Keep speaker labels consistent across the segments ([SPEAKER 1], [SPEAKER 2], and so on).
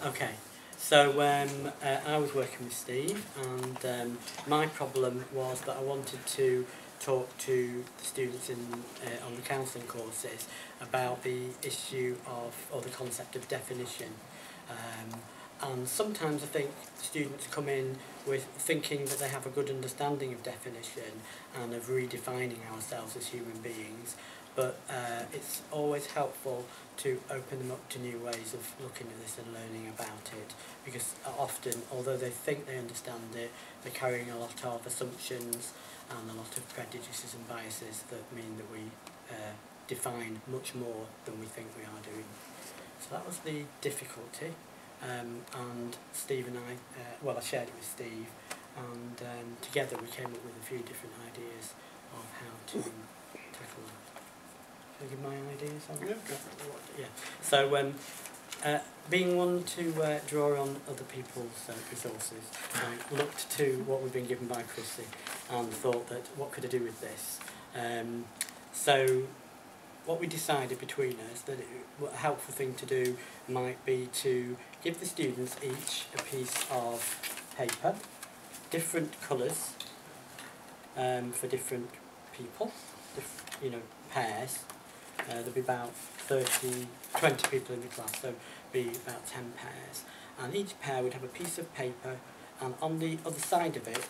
[SPEAKER 1] Okay, so I was working with Steve, and my problem was that I wanted to talk to the students on the counselling courses about the issue of, or the concept of definition. And sometimes I think students come in with thinking that they have a good understanding of definition and of redefining ourselves as human beings, but it's always helpful to open them up to new ways of looking at this and learning about it, because often, although they think they understand it, they're carrying a lot of assumptions and a lot of prejudices and biases that mean that we define much more than we think we are doing. So that was the difficulty, and Steve and I, well, I shared it with Steve, and together we came up with a few different ideas of how to tackle that. Shall I give my ideas on that? Yeah. So, being one to draw on other people's resources, I looked to what we've been given by Chrissy and thought that what could I do with this? So what we decided between us that a helpful thing to do might be to give the students each a piece of paper, different colours for different people, pairs. There'll be about 20 people in the class, so be about 10 pairs, and each pair would have a piece of paper, and on the other side of it,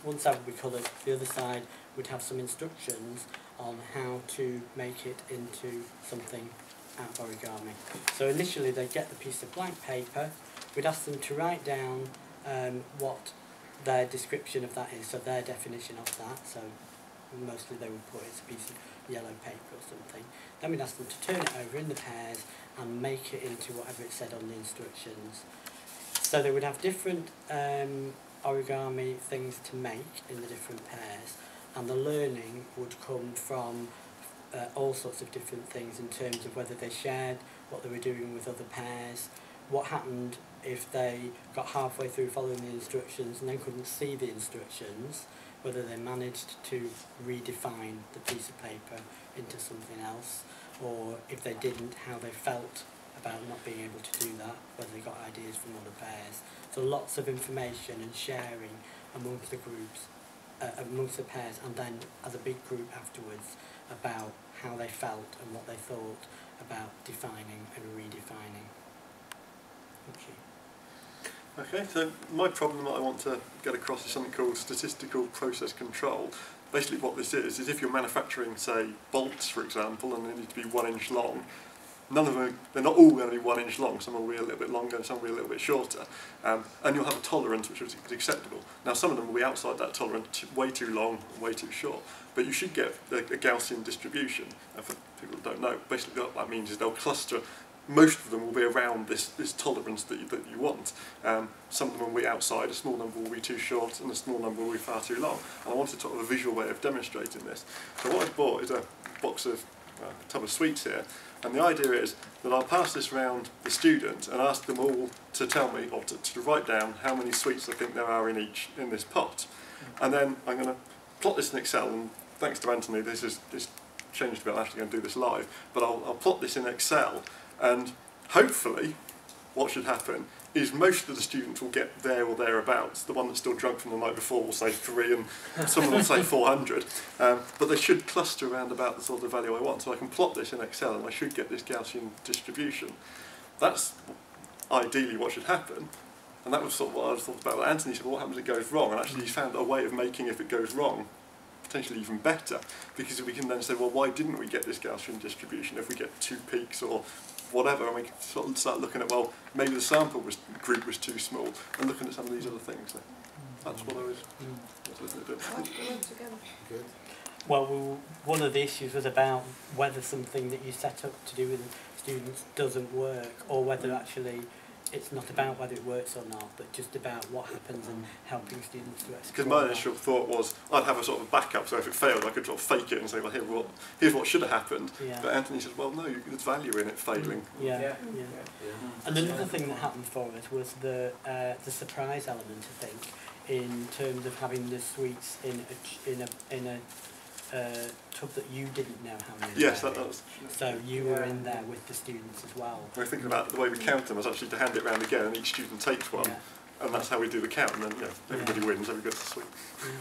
[SPEAKER 1] one side would be coloured, the other side would have some instructions on how to make it into something out of origami. So initially they'd get the piece of blank paper, we'd ask them to write down what their description of that is, so their definition of that, so mostly they would put it as a piece of yellow paper or something. Then we'd ask them to turn it over in the pairs and make it into whatever it said on the instructions. So they would have different origami things to make in the different pairs, and the learning would come from all sorts of different things in terms of whether they shared what they were doing with other pairs, what happened if they got halfway through following the instructions and then couldn't see the instructions, whether they managed to redefine the piece of paper into something else, or if they didn't, how they felt about not being able to do that, whether they got ideas from other pairs. So lots of information and sharing amongst the groups, amongst the pairs, and then as a big group afterwards about how they felt and what they thought about defining and redefining. Thank you.
[SPEAKER 2] Okay, so my problem that I want to get across is something called statistical process control. Basically what this is if you're manufacturing, say, bolts, for example, and they need to be 1 inch long, none of them, they're not all going to be 1 inch long, some will be a little bit longer and some will be a little bit shorter, and you'll have a tolerance which is acceptable. Now some of them will be outside that tolerance, way too long, way too short, but you should get a Gaussian distribution. And for people that don't know, basically what that means is they'll cluster. Most of them will be around this tolerance that you want. Some of them will be outside, a small number will be too short, and a small number will be far too long. And I wanted sort of a visual way of demonstrating this. So what I've bought is a box of, a tub of sweets here, and the idea is that I'll pass this around the students and ask them all to tell me, or to write down how many sweets I think there are in this pot. And then I'm going to plot this in Excel, and thanks to Anthony, this changed a bit, I'm actually going to do this live, but I'll plot this in Excel. And hopefully, what should happen is most of the students will get there or thereabouts. The one that's still drunk from the night before will say 3, and someone will say 400. But they should cluster around about the sort of value I want. So I can plot this in Excel, and I should get this Gaussian distribution. That's ideally what should happen. And that was sort of what I thought about. Anthony said, well, what happens if it goes wrong? And actually, he's found a way of making, if it goes wrong, potentially even better, because we can then say, well, why didn't we get this Gaussian distribution if we get 2 peaks or whatever, and we can sort of start looking at, well, maybe the sample group was too small, and looking at some of these other things. So that's what I was looking at.
[SPEAKER 1] Good. Well, one of the issues was about whether something that you set up to do with students doesn't work, or whether actually it's not about whether it works or not, but just about what happens and helping students to explore.
[SPEAKER 2] Because my initial thought was I'd have a sort of backup, so if it failed I could sort of fake it and say, well, here's what should have happened. Yeah. But Anthony said, well, no, there's value in it failing.
[SPEAKER 1] Yeah. And another thing that happened for us was the surprise element, I think, in terms of having the sweets in a tub that you didn't know how many.
[SPEAKER 2] Yes, that was.
[SPEAKER 1] So you were in there with the students as well.
[SPEAKER 2] We're thinking about the way we count them was actually to hand it round again, and each student takes one,
[SPEAKER 1] Yeah.
[SPEAKER 2] and that's how we do the count. And then everybody wins, everybody gets a sweet.
[SPEAKER 1] Yeah.